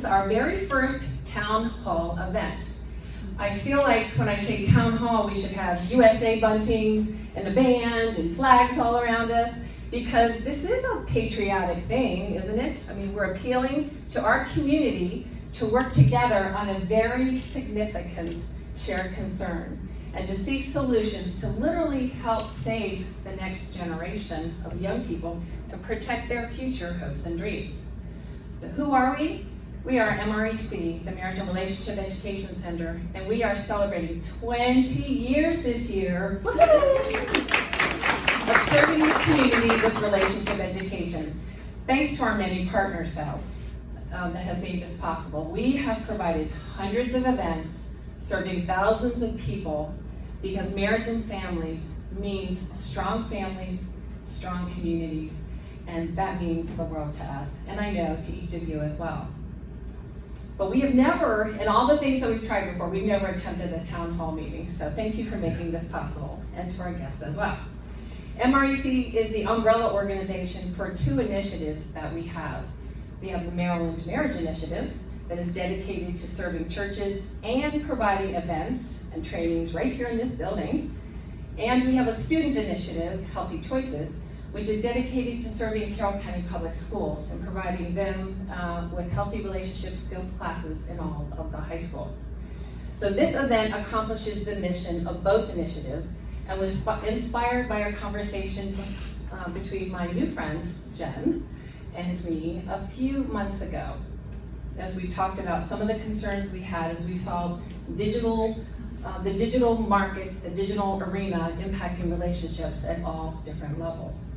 is our very first town hall event. I feel like when I say town hall, we should have USA buntings and a band and flags all around us, because this is a patriotic thing, isn't it? I mean, we're appealing to our community to work together on a very significant shared concern and to seek solutions to literally help save the next generation of young people and protect their future hopes and dreams. So who are we? We are MREC, the Marriage and Relationship Education Center, and we are celebrating 20 years this year of serving the community with relationship education. Thanks to our many partners, though, that have made this possible. We have provided hundreds of events serving thousands of people, because marriage and families means strong families, strong communities, and that means the world to us, and I know to each of you as well. But we have never, in all the things that we've tried before, we've never attempted a town hall meeting, so thank you for making this possible, and to our guests as well. MREC is the umbrella organization for two initiatives that we have. We have the Maryland Marriage Initiative that is dedicated to serving churches and providing events and trainings right here in this building. And we have a student initiative, Healthy Choices, which is dedicated to serving Carroll County Public Schools and providing them with healthy relationship skills classes in all of the high schools. So this event accomplishes the mission of both initiatives and was inspired by our conversation between my new friend, Jen, and me a few months ago, as we talked about some of the concerns we had as we saw the digital market, the digital arena impacting relationships at all different levels.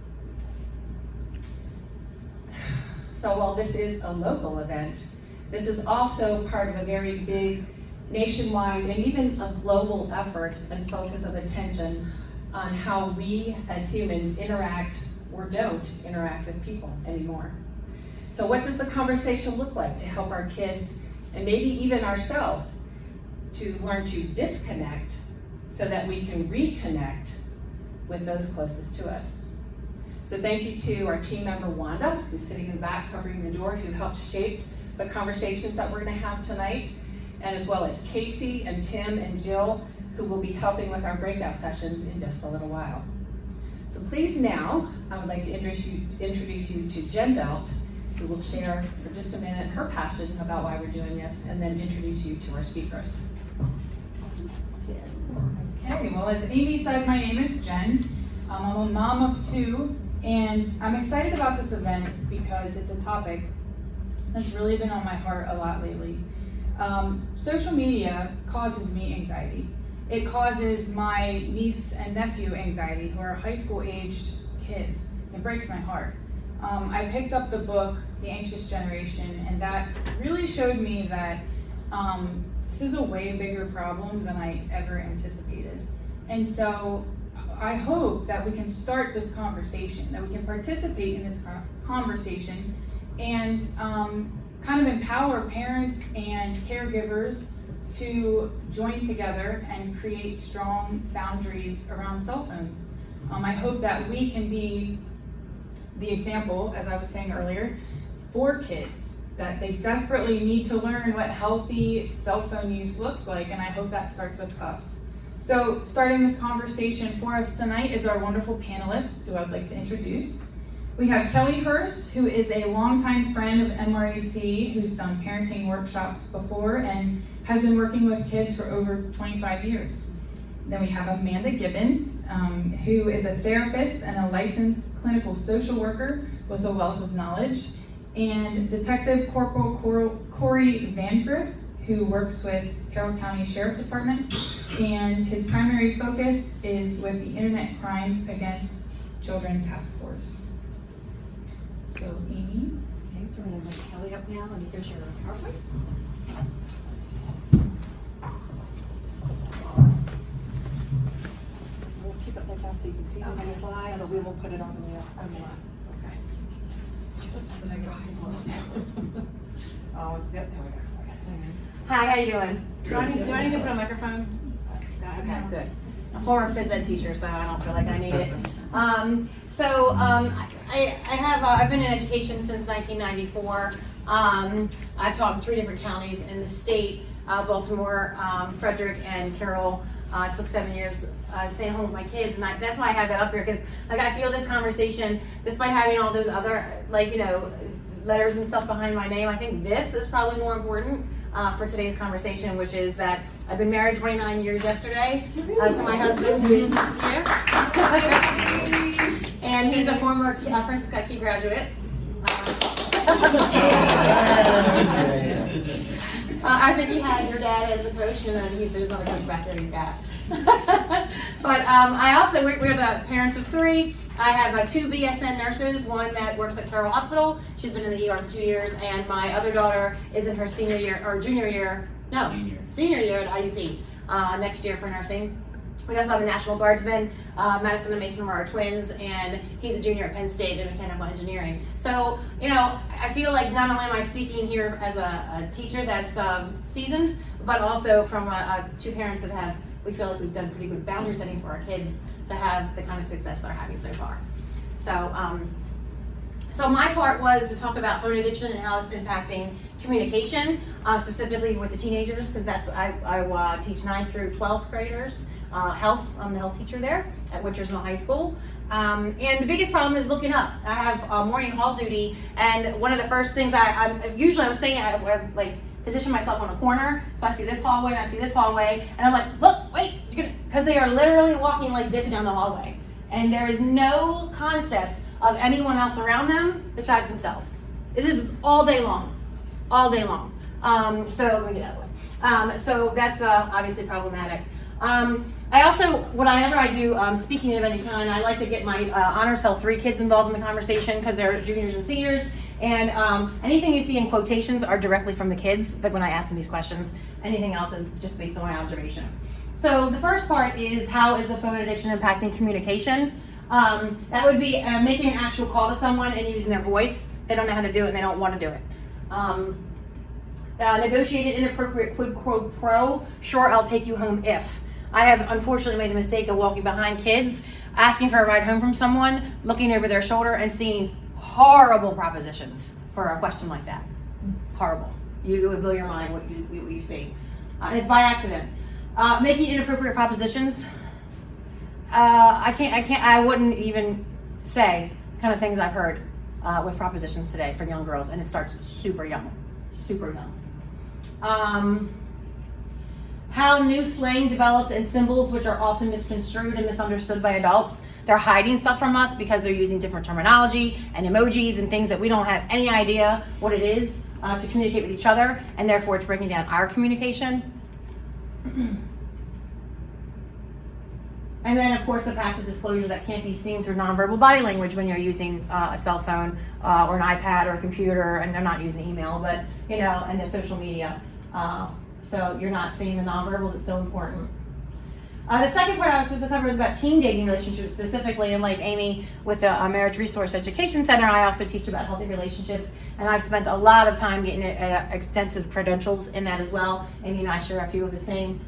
So while this is a local event, this is also part of a very big nationwide and even a global effort and focus of attention on how we as humans interact or don't interact with people anymore. So what does the conversation look like to help our kids and maybe even ourselves to learn to disconnect so that we can reconnect with those closest to us? So thank you to our team member Wanda, who's sitting in the back covering the door, who helped shape the conversations that we're going to have tonight, and as well as Casey and Tim and Jill, who will be helping with our breakout sessions in just a little while. So please now, I would like to introduce you to Jen Belt, who will share for just a minute her passion about why we're doing this, and then introduce you to our speakers. Okay, well, as Amy said, my name is Jen. I'm a mom of two, and I'm excited about this event because it's a topic that's really been on my heart a lot lately. Social media causes me anxiety. It causes my niece and nephew anxiety, who are high school aged kids. It breaks my heart. I picked up the book, The Anxious Generation, and that really showed me that this is a way bigger problem than I ever anticipated. And so I hope that we can start this conversation, that we can participate in this conversation and kind of empower parents and caregivers to join together and create strong boundaries around cell phones. I hope that we can be the example, as I was saying earlier, for kids, that they desperately need to learn what healthy cell phone use looks like, and I hope that starts with us. So starting this conversation for us tonight is our wonderful panelists, who I'd like to introduce. We have Kelly Hurst, who is a longtime friend of MREC, who's done parenting workshops before and has been working with kids for over 25 years. Then we have Amanda Gibbons, who is a therapist and a licensed clinical social worker with a wealth of knowledge, and Detective Corporal Corey Vandgriff, who works with Carroll County Sheriff Department, and his primary focus is with the Internet Crimes Against Children Task Force. So, Amy. Okay, so we're going to bring Kelly up now, and here's your PowerPoint. We'll keep it like that so you can see my slides, or we will put it on the line. Okay. Oh, yep, there we go. Okay. Hi, how you doing? Do I need to put a microphone? Okay, good. a former phys ed teacher, so I don't feel like I need it. I've been in education since 1994. I've taught in 3 different counties in the state, Baltimore, Frederick, and Carroll. I took 7 years staying home with my kids, and that's why I have that up here, because like I feel this conversation, despite having all those other letters and stuff behind my name, I think this is probably more important for today's conversation, which is that I've been married 29 years yesterday to my husband, who is here, and he's a former Francis Scott Key graduate. I think he had your dad as a coach, and then there's another coach back there he's got. But we're the parents of 3. I have 2 BSN nurses, one that works at Carroll Hospital. She's been in the ER for 2 years, and my other daughter is in her senior year at IUP next year for nursing. We also have a National Guardsman, Madison and Mason are our twins, and he's a junior at Penn State in mechanical engineering. So, I feel like not only am I speaking here as a teacher that's seasoned, but also from 2 parents that we feel like we've done pretty good boundary setting for our kids to have the kind of success they're having so far. So my part was to talk about phone addiction and how it's impacting communication, specifically with the teenagers, because I teach 9th through 12th graders. Health, I'm the health teacher there at Wintersville High School. And the biggest problem is looking up. I have morning hall duty, and one of the first things I position myself on a corner, so I see this hallway and I see this hallway, and I'm like, look, wait, because they are literally walking like this down the hallway. And there is no concept of anyone else around them besides themselves. This is all day long. So let me get out of the way. So that's obviously problematic. I also, whenever I do speaking of any kind, I like to get my honor cell 3 kids involved in the conversation because they're juniors and seniors. And anything you see in quotations are directly from the kids, but when I ask them these questions, anything else is just based on my observation. So the first part is, how is the phone addiction impacting communication? That would be making an actual call to someone and using their voice. They don't know how to do it and they don't want to do it. Negotiated inappropriate quid pro quo, sure, I'll take you home if. I have unfortunately made the mistake of walking behind kids, asking for a ride home from someone, looking over their shoulder and seeing horrible propositions for a question like that. Horrible. It would blow your mind what you see. And it's by accident. Making inappropriate propositions. I wouldn't even say the kind of things I've heard with propositions today for young girls, and it starts super young. How new slang developed and symbols which are often misconstrued and misunderstood by adults. They're hiding stuff from us because they're using different terminology and emojis and things that we don't have any idea what it is to communicate with each other, and therefore it's breaking down our communication. And then, of course, the passive disclosure that can't be seen through nonverbal body language when you're using a cell phone or an iPad or a computer, and they're not using email, but, and the social media. So you're not seeing the nonverbals. It's so important. The second part I was supposed to cover is about teen dating relationships specifically, and like Amy with the Marriage Resource Education Center, I also teach about healthy relationships, and I've spent a lot of time getting extensive credentials in that as well. Amy and I share a few of the same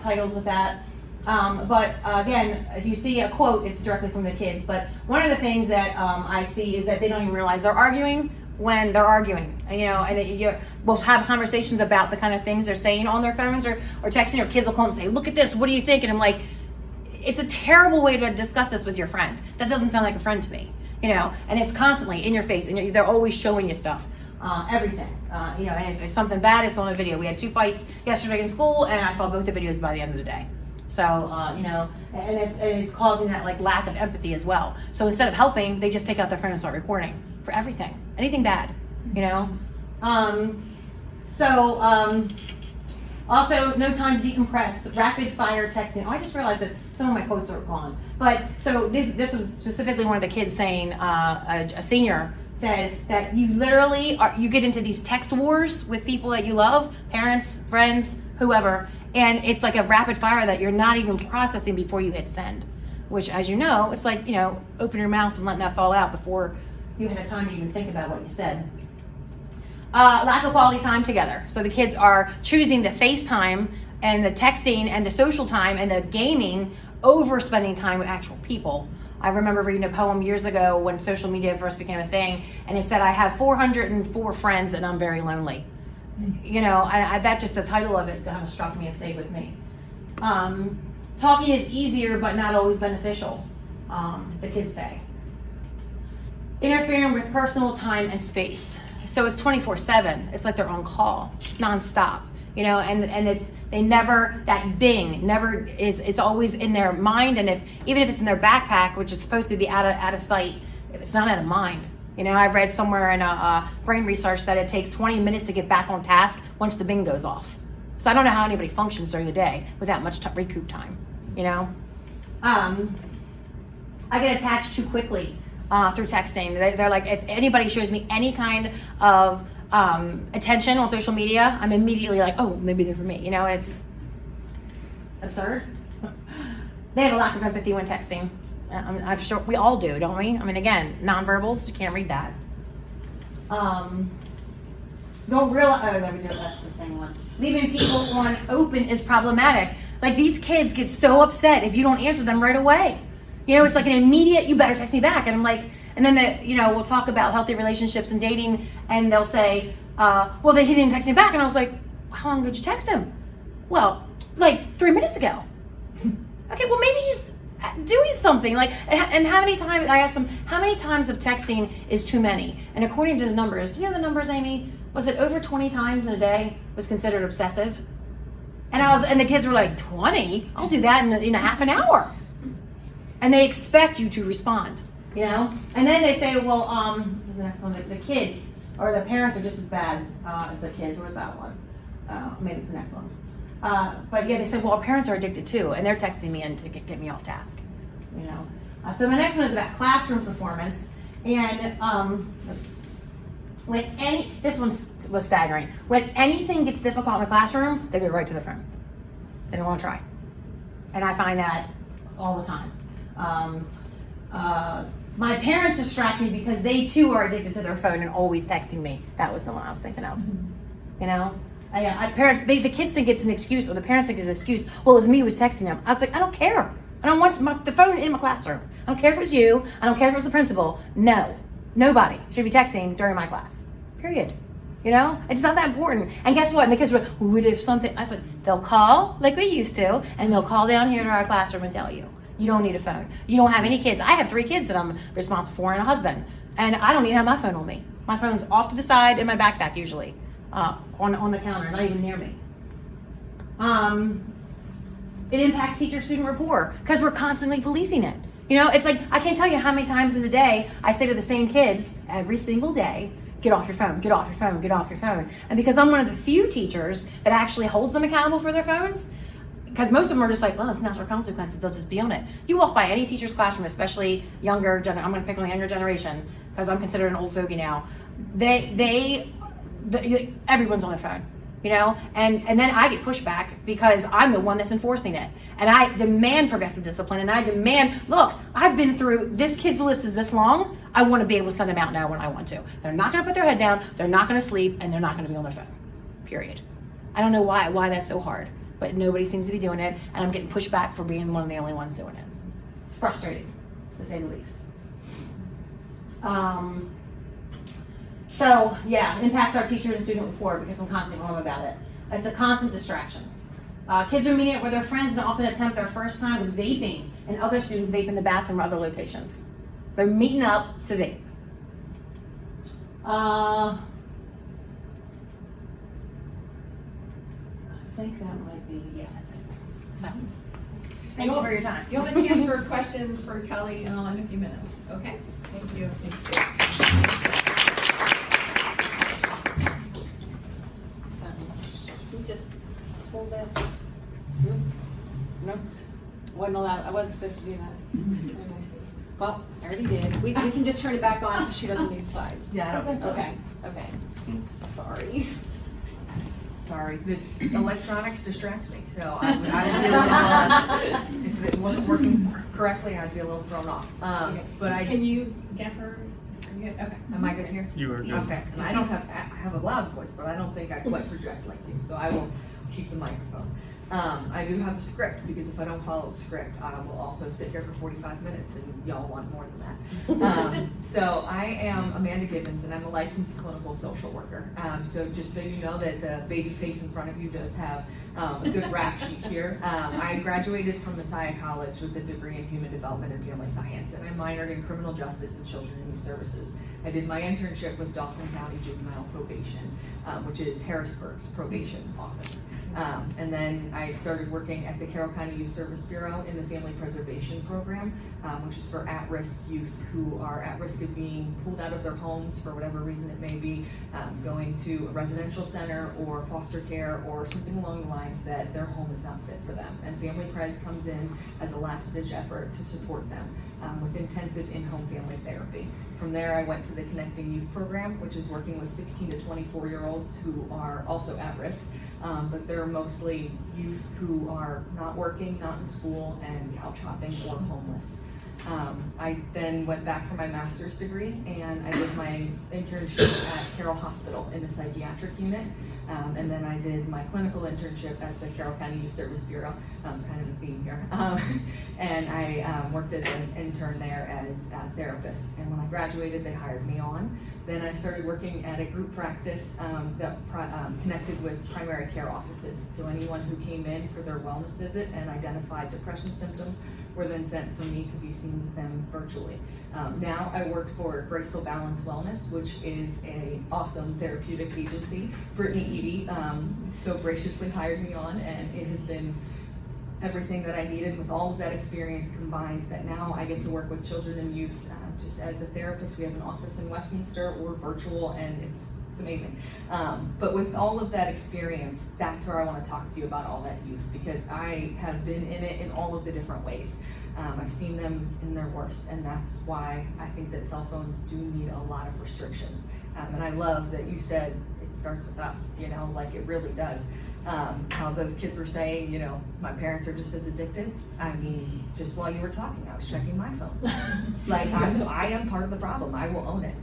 titles with that. But again, if you see a quote, it's directly from the kids. But one of the things that I see is that they don't even realize they're arguing when they're arguing. And we'll have conversations about the kind of things they're saying on their phones or texting. Or kids will call and say, "Look at this. What do you think?" And I'm like, it's a terrible way to discuss this with your friend. That doesn't sound like a friend to me. And it's constantly in your face, and they're always showing you stuff. Everything. And if it's something bad, it's on a video. We had 2 fights yesterday in school, and I saw both the videos by the end of the day. So, and it's causing that lack of empathy as well. So instead of helping, they just take out their phone and start recording for everything, anything bad, Also, no time to decompress, rapid fire texting. Oh, I just realized that some of my quotes are gone. But so this was specifically one of the kids saying, a senior said that you literally you get into these text wars with people that you love, parents, friends, whoever, and it's like a rapid fire that you're not even processing before you hit send, which, as you know, it's like, open your mouth and letting that fall out before you had time to even think about what you said. Lack of quality time together. So the kids are choosing the FaceTime and the texting and the social time and the gaming over spending time with actual people. I remember reading a poem years ago when social media first became a thing, and it said, I have 404 friends and I'm very lonely. You know, that just the title of it kind of struck me and stayed with me. Talking is easier but not always beneficial, the kids say. Interfering with personal time and space. So it's 24/7. It's like they're on call, nonstop. You know, and they never, that bing never is, it's always in their mind, and even if it's in their backpack, which is supposed to be out of sight, if it's not out of mind. You know, I've read somewhere in a brain research that it takes 20 minutes to get back on task once the bing goes off. So I don't know how anybody functions during the day without much recoup time, you know. I get attached too quickly through texting. They're like, if anybody shows me any kind of attention on social media, I'm immediately like, oh, maybe they're for me, you know, and it's absurd. They have a lack of empathy when texting. I'm sure we all do, don't we? I mean, again, nonverbals, you can't read that. Don't realize, oh, there we go, that's the same one. Leaving people on open is problematic. Like, these kids get so upset if you don't answer them right away. You know, it's like an immediate, you better text me back. And I'm like, and then we'll talk about healthy relationships and dating, and they'll say, well, he didn't text me back. And I was like, how long did you text him? Well, like 3 minutes ago. Okay, well, maybe he's doing something. Like, and how many times, I asked them, how many times of texting is too many? And according to the numbers, do you know the numbers, Amy? Was it over 20 times in a day was considered obsessive? And the kids were like, 20? I'll do that in a half an hour. And they expect you to respond, you know? And then they say, well, this is the next one, the kids or the parents are just as bad as the kids. Where's that one? Maybe it's the next one. But yeah, they said, well, our parents are addicted too, and they're texting me in to get me off task, you know? So my next one is about classroom performance. And this one was staggering. When anything gets difficult in the classroom, they go right to the phone. They don't want to try. And I find that all the time. My parents distract me because they too are addicted to their phone and always texting me. That was the one I was thinking of. You know, the kids think it's an excuse, or the parents think it's an excuse. Well, it was me who was texting them. I was like, I don't care. I don't want the phone in my classroom. I don't care if it was you. I don't care if it was the principal. No, nobody should be texting during my class. Period. You know, it's not that important. And guess what? And the kids were, what if something? I said, they'll call like we used to, and they'll call down here to our classroom and tell you. You don't need a phone. You don't have any kids. I have 3 kids that I'm responsible for and a husband. And I don't even have my phone on me. My phone's off to the side in my backpack usually, on the counter, not even near me. It impacts teacher-student rapport because we're constantly policing it. You know, it's like, I can't tell you how many times in a day I say to the same kids every single day, get off your phone, get off your phone, get off your phone. And because I'm one of the few teachers that actually holds them accountable for their phones, because most of them are just like, well, it's natural consequences, they'll just be on it. You walk by any teacher's classroom, especially younger, I'm going to pick on the younger generation because I'm considered an old fogey now. Everyone's on their phone, you know? And then I get pushback because I'm the one that's enforcing it. And I demand progressive discipline, and I demand, look, I've been through, this kid's list is this long, I want to be able to send them out now when I want to. They're not going to put their head down, they're not going to sleep, and they're not going to be on their phone, period. I don't know why that's so hard. But nobody seems to be doing it, and I'm getting pushed back for being one of the only ones doing it. It's frustrating, to say the least. So yeah, it impacts our teacher and student rapport because I'm constantly on them about it. It's a constant distraction. Kids are meeting it with their friends and often attempt their first time with vaping, and other students vape in the bathroom or other locations. They're meeting up to vape. I think that might be, yeah, that's it. So, thank you for your time. You'll have a chance for questions for Kelly in a few minutes, okay? Thank you. So, should we just pull this? No? Wasn't allowed, I wasn't supposed to do that. Okay. Well, I already did. We can just turn it back on if she doesn't need slides. Yeah, I don't think so. Okay. Sorry. Sorry, the electronics distract me, so I would be a little, if it wasn't working correctly, I'd be a little thrown off. Okay. But Can you get her? Okay. Am I good here? You are good. Okay, and I have a loud voice, but I don't think I quite project like you, so I will keep the microphone. I do have a script, because if I don't follow the script, I will also sit here for 45 minutes and y'all want more than that. So I am Amanda Gibbons, and I'm a licensed clinical social worker. So just so you know that the baby face in front of you does have a good rap sheet here. I graduated from Messiah College with a degree in human development and family science, and I minored in criminal justice and children and youth services. I did my internship with Dauphin County Juvenile Probation, which is Harrisburg's probation office. And then I started working at the Carroll County Youth Service Bureau in the Family Preservation Program, which is for at-risk youth who are at risk of being pulled out of their homes for whatever reason it may be, going to a residential center or foster care or something along the lines that their home is not fit for them. And Family Pres comes in as a last-ditch effort to support them with intensive in-home family therapy. From there, I went to the Connecting Youth Program, which is working with 16 to 24-year-olds who are also at risk, but they're mostly youth who are not working, not in school, and couch hopping or homeless. I then went back for my master's degree, and I did my internship at Carroll Hospital in the psychiatric unit. And then I did my clinical internship at the Carroll County Youth Service Bureau, kind of a theme here. And I worked as an intern there as a therapist. And when I graduated, they hired me on. Then I started working at a group practice that connected with primary care offices. So anyone who came in for their wellness visit and identified depression symptoms were then sent for me to be seen with them virtually. Now I work for Graceful Balance Wellness, which is an awesome therapeutic agency. Brittany Eady so graciously hired me on, and it has been everything that I needed with all of that experience combined, that now I get to work with children and youth just as a therapist. We have an office in Westminster, or virtual, and it's amazing. But with all of that experience, that's where I want to talk to you about all that youth, because I have been in it in all of the different ways. I've seen them in their worst, and that's why I think that cell phones do need a lot of restrictions. And I love that you said it starts with us, you know, like it really does. How those kids were saying, you know, my parents are just as addicted. I mean, just while you were talking, I was checking my phone. Like, I am part of the problem. I will own it.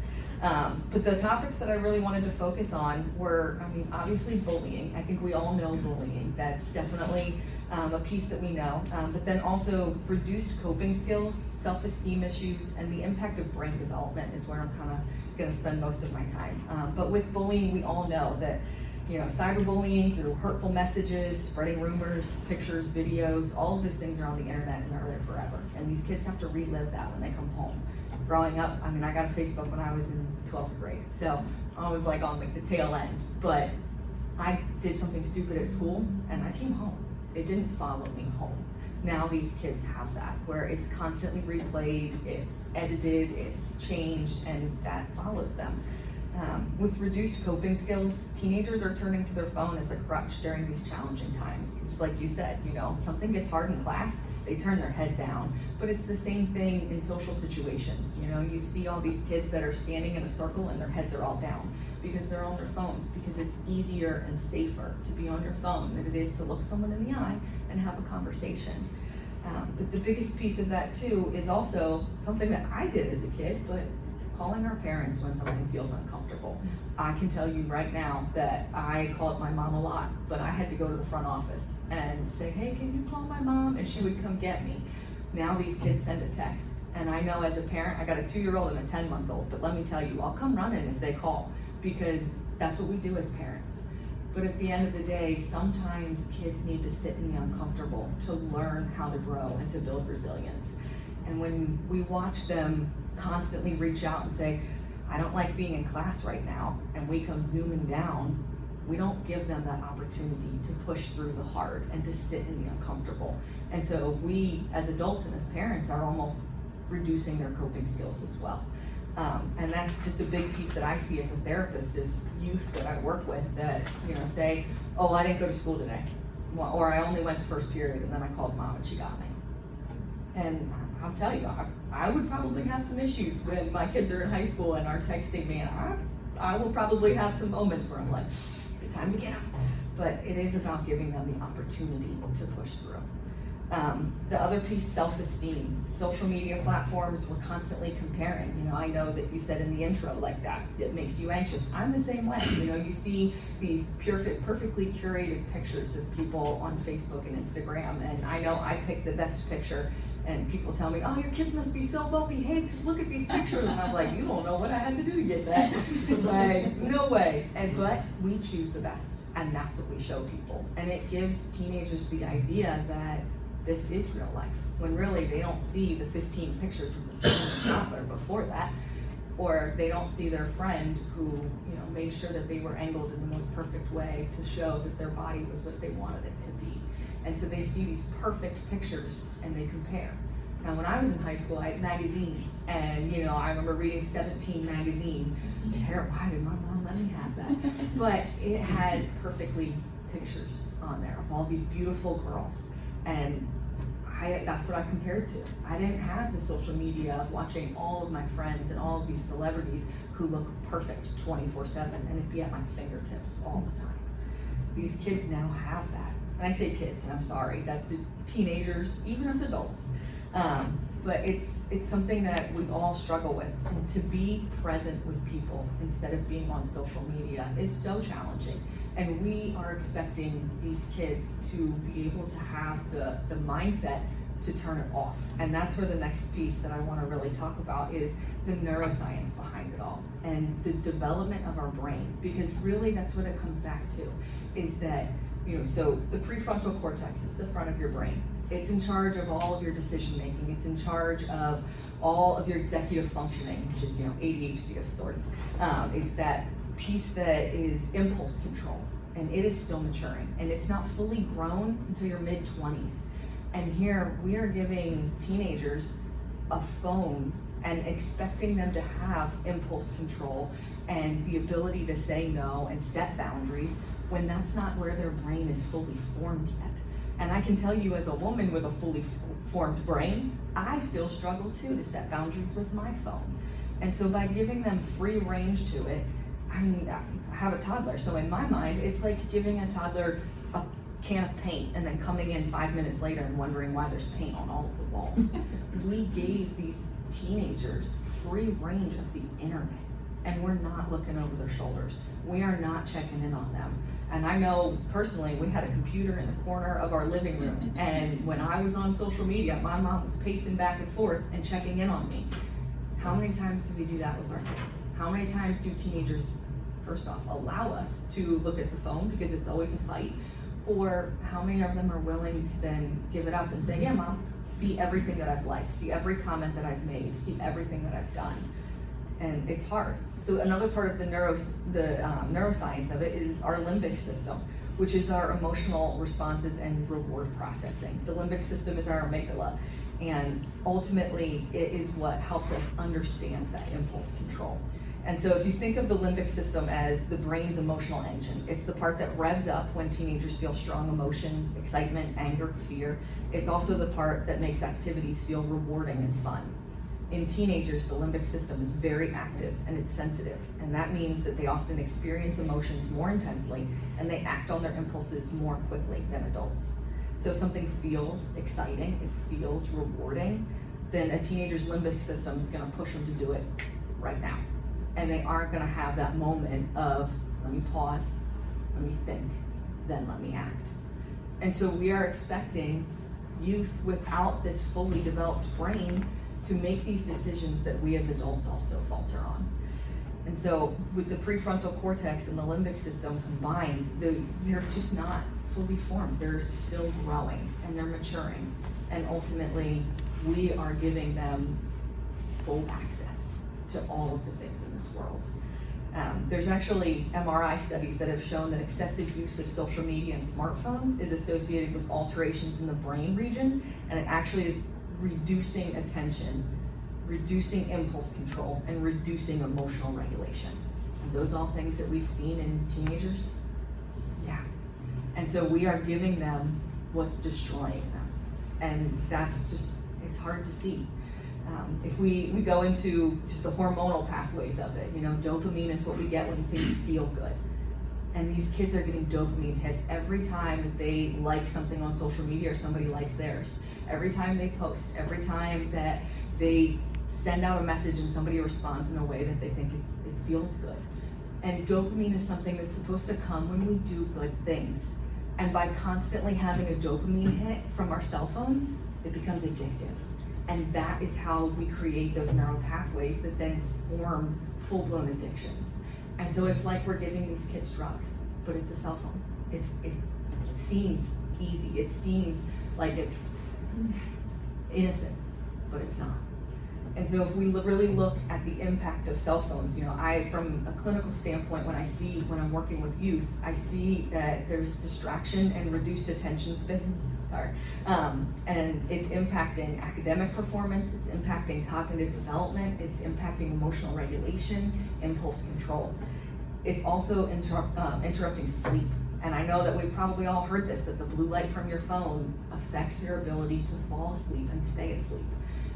But the topics that I really wanted to focus on were, I mean, obviously bullying. I think we all know bullying. That's definitely a piece that we know. But then also reduced coping skills, self-esteem issues, and the impact of brain development is where I'm kind of going to spend most of my time. But with bullying, we all know that, you know, cyberbullying through hurtful messages, spreading rumors, pictures, videos, all of these things are on the internet and they're there forever. And these kids have to relive that when they come home. Growing up, I mean, I got a Facebook when I was in 12th grade, so I was like on like the tail end. But I did something stupid at school and I came home. It didn't follow me home. Now these kids have that, where it's constantly replayed, it's edited, it's changed, and that follows them. With reduced coping skills, teenagers are turning to their phone as a crutch during these challenging times. Just like you said, you know, something gets hard in class, they turn their head down. But it's the same thing in social situations. You know, you see all these kids that are standing in a circle and their heads are all down because they're on their phones, because it's easier and safer to be on your phone than it is to look someone in the eye and have a conversation. But the biggest piece of that too is also something that I did as a kid, but calling our parents when something feels uncomfortable. I can tell you right now that I called my mom a lot, but I had to go to the front office and say, hey, can you call my mom? And she would come get me. Now these kids send a text. And I know as a parent, I got a 2-year-old and a 10-month-old, but let me tell you, I'll come running if they call, because that's what we do as parents. But at the end of the day, sometimes kids need to sit in the uncomfortable to learn how to grow and to build resilience. And when we watch them constantly reach out and say, I don't like being in class right now, and we come zooming down, we don't give them that opportunity to push through the hard and to sit in the uncomfortable. And so we, as adults and as parents, are almost reducing their coping skills as well. And that's just a big piece that I see as a therapist of youth that I work with that, you know, say, oh, I didn't go to school today, or I only went to first period and then I called mom and she got me. And I'll tell you, I would probably have some issues when my kids are in high school and are texting me, and I will probably have some moments where I'm like, is it time to get up? But it is about giving them the opportunity to push through. The other piece, self-esteem. Social media platforms, we're constantly comparing. You know, I know that you said in the intro like that, it makes you anxious. I'm the same way. You know, you see these perfectly curated pictures of people on Facebook and Instagram, and I know I pick the best picture, and people tell me, oh, your kids must be so well behaved because look at these pictures. And I'm like, you don't know what I had to do to get that. Like, no way. But we choose the best, and that's what we show people. And it gives teenagers the idea that this is real life, when really they don't see the 15 pictures of the same toddler before that, or they don't see their friend who, you know, made sure that they were angled in the most perfect way to show that their body was what they wanted it to be. And so they see these perfect pictures and they compare. Now, when I was in high school, I had magazines, and you know, I remember reading 17 magazine. Terrified, and my mom let me have that. But it had perfectly pictures on there of all these beautiful girls. And that's what I compared to. I didn't have the social media of watching all of my friends and all of these celebrities who look perfect 24/7, and it'd be at my fingertips all the time. These kids now have that. And I say kids, and I'm sorry, that's teenagers, even as adults. But it's something that we all struggle with. And to be present with people instead of being on social media is so challenging. And we are expecting these kids to be able to have the mindset to turn it off. And that's where the next piece that I want to really talk about is the neuroscience behind it all and the development of our brain. Because really that's what it comes back to, is that, you know, so the prefrontal cortex is the front of your brain. It's in charge of all of your decision making. It's in charge of all of your executive functioning, which is, you know, ADHD of sorts. It's that piece that is impulse control, and it is still maturing, and it's not fully grown until your mid-20s. And here we are giving teenagers a phone and expecting them to have impulse control and the ability to say no and set boundaries when that's not where their brain is fully formed yet. And I can tell you, as a woman with a fully formed brain, I still struggle too to set boundaries with my phone. And so by giving them free range to it, I mean, I have a toddler, so in my mind, it's like giving a toddler a can of paint and then coming in 5 minutes later and wondering why there's paint on all of the walls. We gave these teenagers free range of the internet, and we're not looking over their shoulders. We are not checking in on them. And I know personally, we had a computer in the corner of our living room, and when I was on social media, my mom was pacing back and forth and checking in on me. How many times do we do that with our kids? How many times do teenagers, first off, allow us to look at the phone because it's always a fight? Or how many of them are willing to then give it up and say, yeah, mom, see everything that I've liked, see every comment that I've made, see everything that I've done. And it's hard. So another part of the neuroscience of it is our limbic system, which is our emotional responses and reward processing. The limbic system is our amygdala, and ultimately it is what helps us understand that impulse control. And so if you think of the limbic system as the brain's emotional engine, it's the part that revs up when teenagers feel strong emotions, excitement, anger, fear. It's also the part that makes activities feel rewarding and fun. In teenagers, the limbic system is very active and it's sensitive, and that means that they often experience emotions more intensely and they act on their impulses more quickly than adults. So if something feels exciting, it feels rewarding, then a teenager's limbic system is going to push them to do it right now. And they aren't going to have that moment of, let me pause, let me think, then let me act. And so we are expecting youth without this fully developed brain to make these decisions that we as adults also falter on. And so with the prefrontal cortex and the limbic system combined, they're just not fully formed. They're still growing and they're maturing. And ultimately, we are giving them full access to all of the things in this world. There's actually MRI studies that have shown that excessive use of social media and smartphones is associated with alterations in the brain region, and it actually is reducing attention, reducing impulse control, and reducing emotional regulation. And those are all things that we've seen in teenagers. Yeah. And so we are giving them what's destroying them. And that's just, it's hard to see. If we go into just the hormonal pathways of it, you know, dopamine is what we get when things feel good. And these kids are getting dopamine hits every time that they like something on social media or somebody likes theirs. Every time they post, every time that they send out a message and somebody responds in a way that they think it feels good. And dopamine is something that's supposed to come when we do good things. And by constantly having a dopamine hit from our cell phones, it becomes addictive. And that is how we create those neural pathways that then form full-blown addictions. And so it's like we're giving these kids drugs, but it's a cell phone. It seems easy. It seems like it's innocent, but it's not. And so if we really look at the impact of cell phones, from a clinical standpoint, when I'm working with youth, I see that there's distraction and reduced attention spans, and it's impacting academic performance, it's impacting cognitive development, it's impacting emotional regulation, impulse control. It's also interrupting sleep. And I know that we've probably all heard this, that the blue light from your phone affects your ability to fall asleep and stay asleep.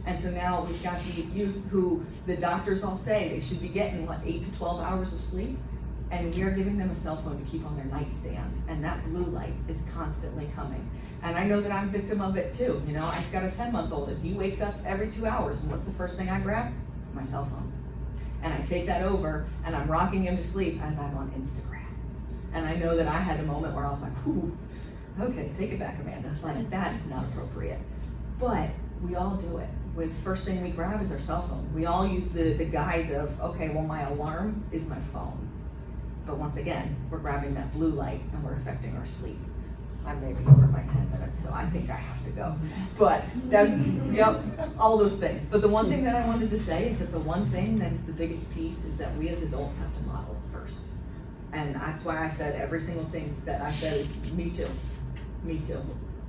And so now we've got these youth who the doctors all say they should be getting 8 to 12 hours of sleep, and we are giving them a cell phone to keep on their nightstand, and that blue light is constantly coming. And I know that I'm a victim of it too. I've got a 10-month-old and he wakes up every 2 hours, and what's the first thing I grab? My cell phone. And I take that over and I'm rocking him to sleep as I'm on Instagram. And I know that I had a moment where I was like, ooh, okay, take it back, Amanda. That is not appropriate. But we all do it. With first thing we grab is our cell phone. We all use the guise of, okay, well, my alarm is my phone. But once again, we're grabbing that blue light and we're affecting our sleep. I'm maybe over my 10 minutes, so I think I have to go. But that's, all those things. But the one thing that I wanted to say is that the one thing that is the biggest piece is that we as adults have to model it first. And that's why I said every single thing that I said is me too.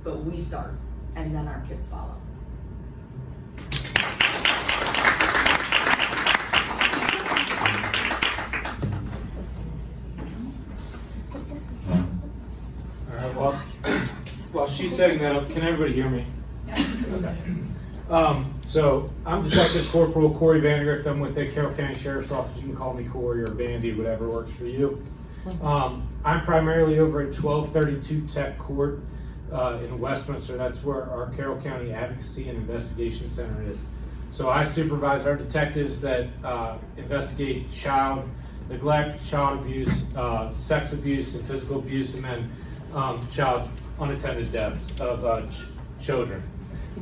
But we start, and then our kids follow. While she's setting that up, can everybody hear me? Okay. So I'm Detective Corporal Corey Vandergrift. I'm with the Carroll County Sheriff's Office. You can call me Corey or Vandy, whatever works for you. I'm primarily over at 1232 Tech Court in Westminster. That's where our Carroll County Advocacy and Investigation Center is. So I supervise our detectives that investigate child neglect, child abuse, sex abuse, and physical abuse, and then child unattended deaths of children.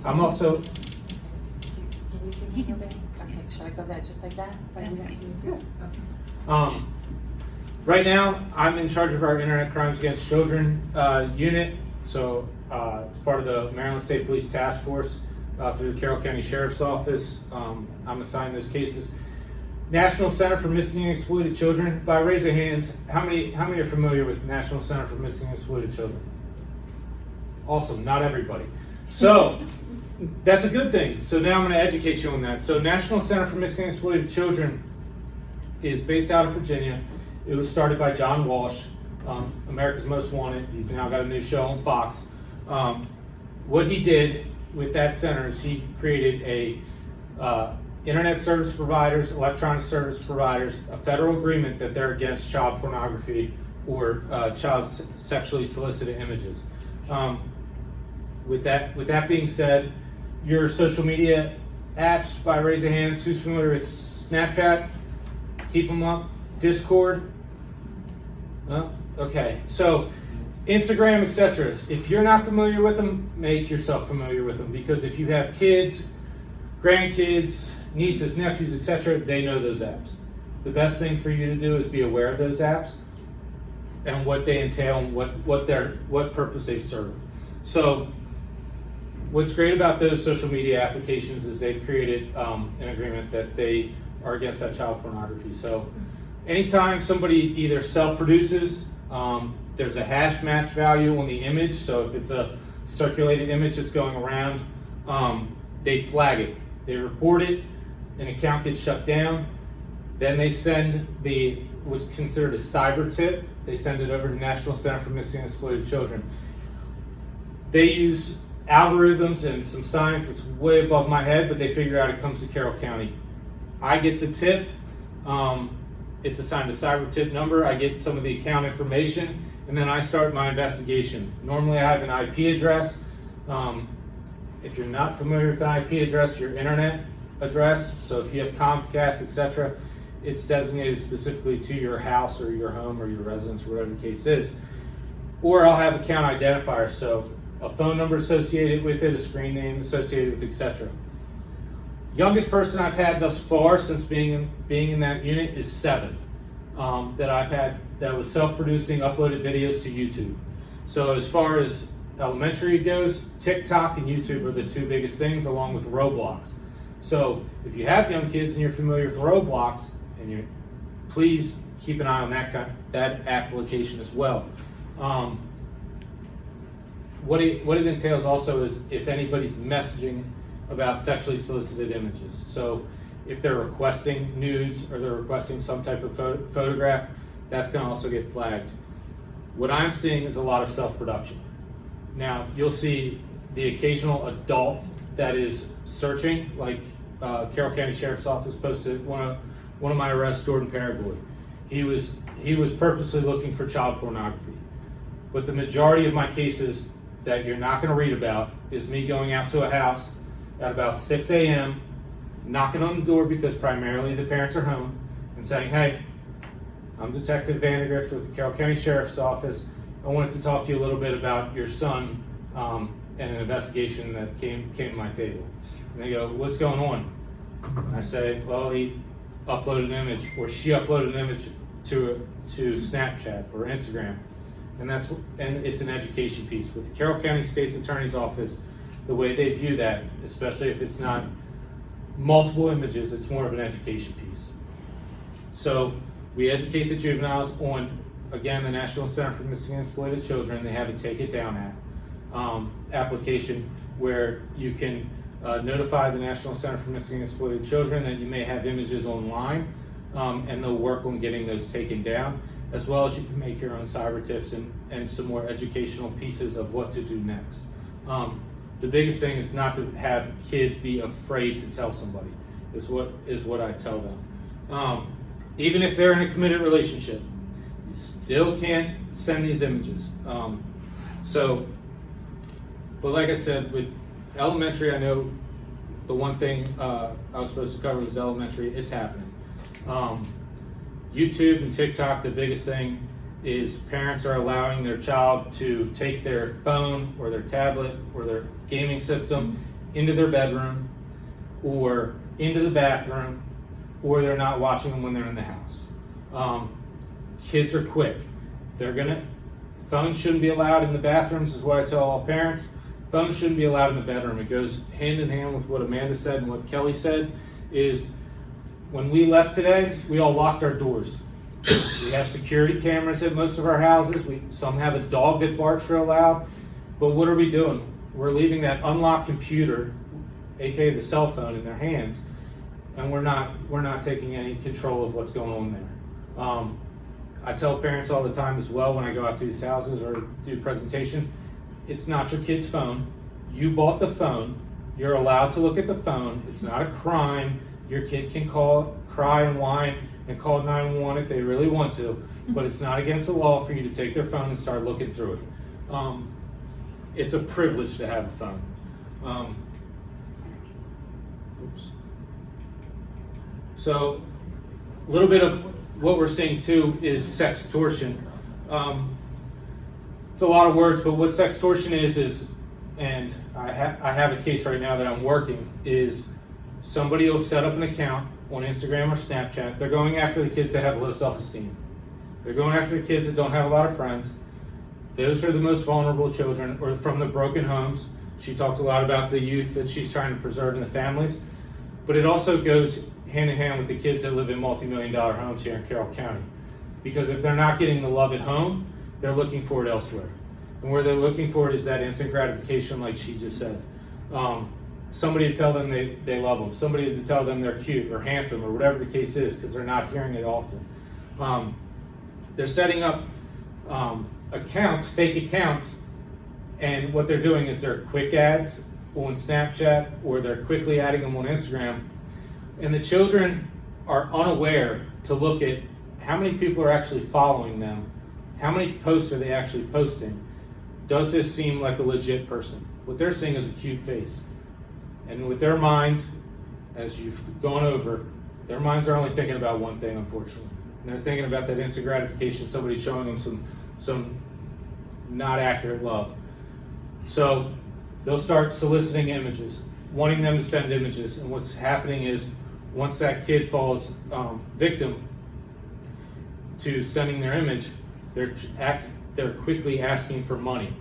I'm also. Can you see me? Okay, should I go that just like that? Right now, I'm in charge of our Internet Crimes Against Children unit. So it's part of the Maryland State Police Task Force through the Carroll County Sheriff's Office. I'm assigned those cases. National Center for Missing and Exploited Children. By raise of hands, how many are familiar with National Center for Missing and Exploited Children? Awesome, not everybody. So that's a good thing. So now I'm going to educate you on that. So National Center for Missing and Exploited Children is based out of Virginia. It was started by John Walsh, America's Most Wanted. He's now got a new show on Fox. What he did with that center is he created a internet service providers, electronic service providers, a federal agreement that they're against child pornography or child sexually solicited images. With that being said, your social media apps, by raise of hands, who's familiar with Snapchat? Keep them up. Discord? No? Okay. So Instagram, etc. If you're not familiar with them, make yourself familiar with them, because if you have kids, grandkids, nieces, nephews, etc., they know those apps. The best thing for you to do is be aware of those apps and what they entail and what purpose they serve. So what's great about those social media applications is they've created an agreement that they are against that child pornography. So anytime somebody either self-produces, there's a hash match value on the image. So if it's a circulated image that's going around, they flag it. They report it, an account gets shut down. Then they send what's considered a cyber tip. They send it over to National Center for Missing and Exploited Children. They use algorithms and some science that's way above my head, but they figure out it comes to Carroll County. I get the tip. it's assigned a cyber tip number. I get some of the account information, and then I start my investigation. Normally I have an IP address. If you're not familiar with an IP address, your internet address, so if you have Comcast, etc., it's designated specifically to your house or your home or your residence, or whatever the case is. Or I'll have account identifiers, so a phone number associated with it, a screen name associated with, etc. Youngest person I've had thus far since being in that unit is 7 that I've had that was self-producing, uploaded videos to YouTube. So as far as elementary goes, TikTok and YouTube are the 2 biggest things, along with Roblox. So if you have young kids and you're familiar with Roblox, and please keep an eye on that application as well. What it entails also is if anybody's messaging about sexually solicited images. So if they're requesting nudes or they're requesting some type of photograph, that's going to also get flagged. What I'm seeing is a lot of self-production. Now, you'll see the occasional adult that is searching, like Carroll County Sheriff's Office posted one of my arrests, Jordan Paragoy. He was purposely looking for child pornography. But the majority of my cases that you're not going to read about is me going out to a house at about 6 a.m., knocking on the door because primarily the parents are home, and saying, "Hey, I'm Detective Vandegrift with the Carroll County Sheriff's Office. I wanted to talk to you a little bit about your son and an investigation that came to my table." And they go, "What's going on?" And I say, "Well, he uploaded an image, or she uploaded an image to Snapchat or Instagram." And it's an education piece. With the Carroll County State's Attorney's Office, the way they view that, especially if it's not multiple images, it's more of an education piece. So we educate the juveniles on, again, the National Center for Missing and Exploited Children. They have a Take It Down application where you can notify the National Center for Missing and Exploited Children that you may have images online, and they'll work on getting those taken down, as well as you can make your own cyber tips and some more educational pieces of what to do next. The biggest thing is not to have kids be afraid to tell somebody, is what I tell them. Even if they're in a committed relationship, you still can't send these images. But like I said, with elementary, I know the one thing I was supposed to cover was elementary. It's happening. YouTube and TikTok, the biggest thing is parents are allowing their child to take their phone or their tablet or their gaming system into their bedroom or into the bathroom, or they're not watching them when they're in the house. Kids are quick. Phones shouldn't be allowed in the bathrooms, is what I tell all parents. Phones shouldn't be allowed in the bedroom. It goes hand in hand with what Amanda said and what Kelly said, is when we left today, we all locked our doors. We have security cameras at most of our houses. Some have a dog that barks real loud. But what are we doing? We're leaving that unlocked computer, aka the cell phone, in their hands, and we're not taking any control of what's going on there. I tell parents all the time as well when I go out to these houses or do presentations, it's not your kid's phone. You bought the phone. You're allowed to look at the phone. It's not a crime. Your kid can cry and whine and call 911 if they really want to, but it's not against the law for you to take their phone and start looking through it. It's a privilege to have a phone. So a little bit of what we're seeing too is sextortion. It's a lot of words, but what sextortion is, and I have a case right now that I'm working, is somebody will set up an account on Instagram or Snapchat. They're going after the kids that have low self-esteem. They're going after the kids that don't have a lot of friends. Those are the most vulnerable children, or from the broken homes. She talked a lot about the youth that she's trying to preserve in the families, but it also goes hand in hand with the kids that live in multi-million-dollar homes here in Carroll County. Because if they're not getting the love at home, they're looking for it elsewhere. And where they're looking for it is that instant gratification, like she just said. Somebody to tell them they love them, somebody to tell them they're cute or handsome or whatever the case is, because they're not hearing it often. They're setting up accounts, fake accounts, and what they're doing is they're quick ads on Snapchat, or they're quickly adding them on Instagram, and the children are unaware to look at how many people are actually following them? How many posts are they actually posting? Does this seem like a legit person? What they're seeing is a cute face. And with their minds, as you've gone over, their minds are only thinking about one thing, unfortunately. And they're thinking about that instant gratification, somebody showing them some not accurate love. So they'll start soliciting images, wanting them to send images. And what's happening is, once that kid falls victim to sending their image, they're quickly asking for money.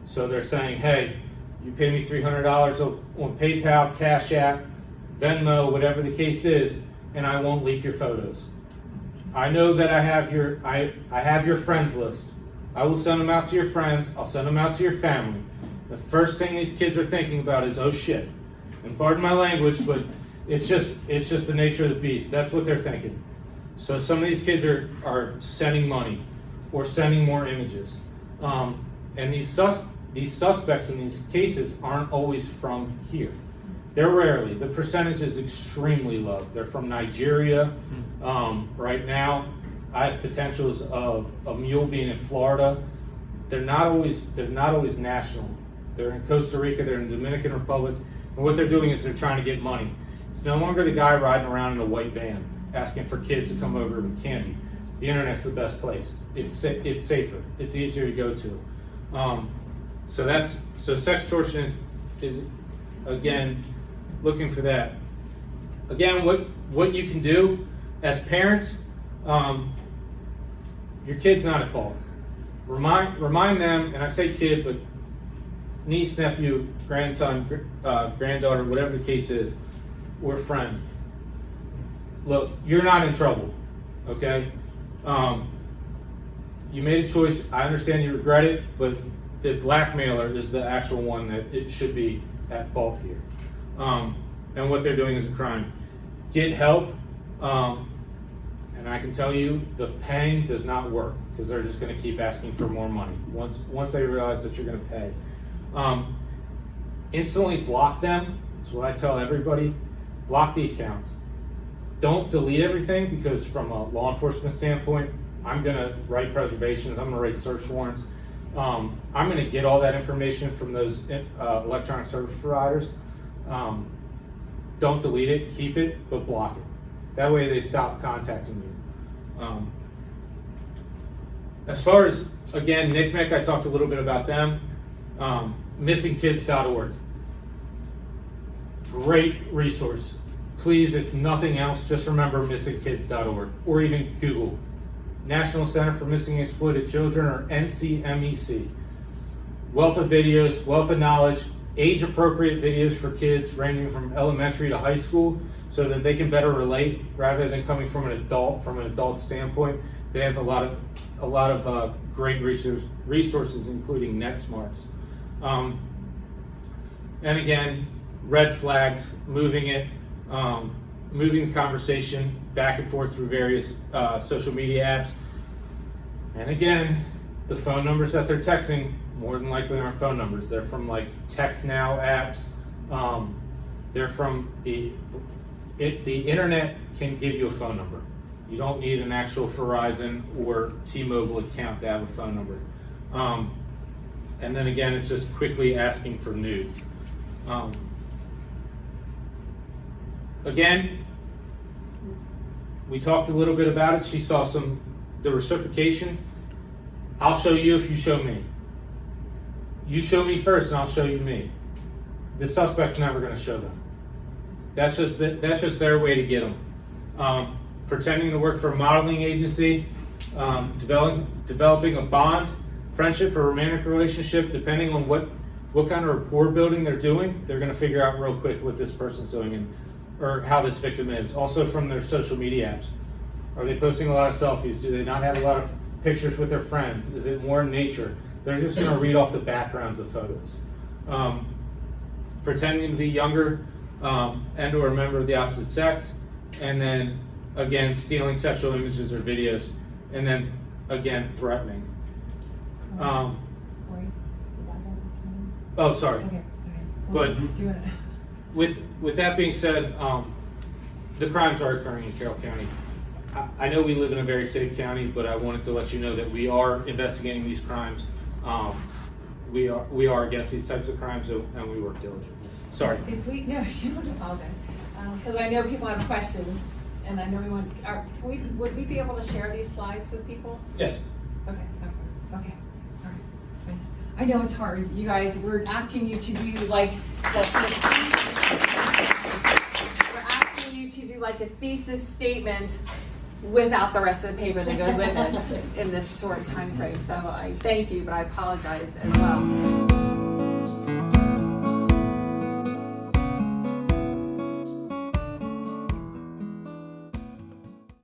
So they're saying, hey, you pay me $300 on PayPal, Cash App, Venmo, whatever the case is, and I won't leak your photos. I know that I have your friends list. I will send them out to your friends. I'll send them out to your family. The first thing these kids are thinking about is, oh shit. And pardon my language, but it's just the nature of the beast. That's what they're thinking. So some of these kids are sending money or sending more images. And these suspects in these cases aren't always from here. They're rarely. The percentage is extremely low. They're from Nigeria. Right now, I have potentials of a mule being in Florida. They're not always national. They're in Costa Rica. They're in the Dominican Republic. And what they're doing is they're trying to get money. It's no longer the guy riding around in a white van asking for kids to come over with candy. The internet's the best place. It's safer. It's easier to go to. So sex extortion is again looking for that. Again, what you can do as parents, your kid's not at fault. Remind them, and I say kid, but niece, nephew, grandson, granddaughter, whatever the case is, or friend. Look, you're not in trouble, okay? You made a choice. I understand you regret it, but the blackmailer is the actual one that it should be at fault here. And what they're doing is a crime. Get help, and I can tell you the paying does not work because they're just going to keep asking for more money once they realize that you're going to pay. Instantly block them. That's what I tell everybody. Block the accounts. Don't delete everything, because from a law enforcement standpoint, I'm going to write preservations. I'm going to write search warrants. I'm going to get all that information from those electronic service providers. Don't delete it, keep it, but block it. That way they stop contacting you. As far as, again, NCMEC, I talked a little bit about them. Missingkids.org. Great resource. Please, if nothing else, just remember missingkids.org, or even Google National Center for Missing and Exploited Children, or NCMEC. Wealth of videos, wealth of knowledge, age-appropriate videos for kids ranging from elementary to high school, so that they can better relate rather than coming from an adult standpoint. They have a lot of great resources, including NetSmarts. And again, red flags, moving the conversation back and forth through various social media apps. And again, the phone numbers that they're texting more than likely aren't phone numbers. They're from like Text Now apps. They're from the internet can give you a phone number. You don't need an actual Verizon or T-Mobile account to have a phone number. And then again, it's just quickly asking for nudes. Again, we talked a little bit about it. She saw the reciprocation. I'll show you if you show me. You show me first and I'll show you me. The suspect's never going to show them. That's just their way to get them. Pretending to work for a modeling agency, developing a bond, friendship, or romantic relationship, depending on what kind of rapport building they're doing, they're going to figure out real quick what this person's doing or how this victim is. Also from their social media apps. Are they posting a lot of selfies? Do they not have a lot of pictures with their friends? Is it more in nature? They're just going to read off the backgrounds of photos. Pretending to be younger and or a member of the opposite sex, and then again stealing sexual images or videos, and then again threatening. Oh, sorry. Okay. But Doing it. with that being said, the crimes are occurring in Carroll County. I know we live in a very safe county, but I wanted to let you know that we are investigating these crimes. We are against these types of crimes, and we work diligently. Sorry. If we, no, you don't apologize, because I know people have questions, and I know we want, would we be able to share these slides with people? Yeah. Okay, all right. I know it's hard, you guys, we're asking you to do like we're asking you to do like a thesis statement without the rest of the paper that goes with it in this short time frame. So I thank you, but I apologize as well.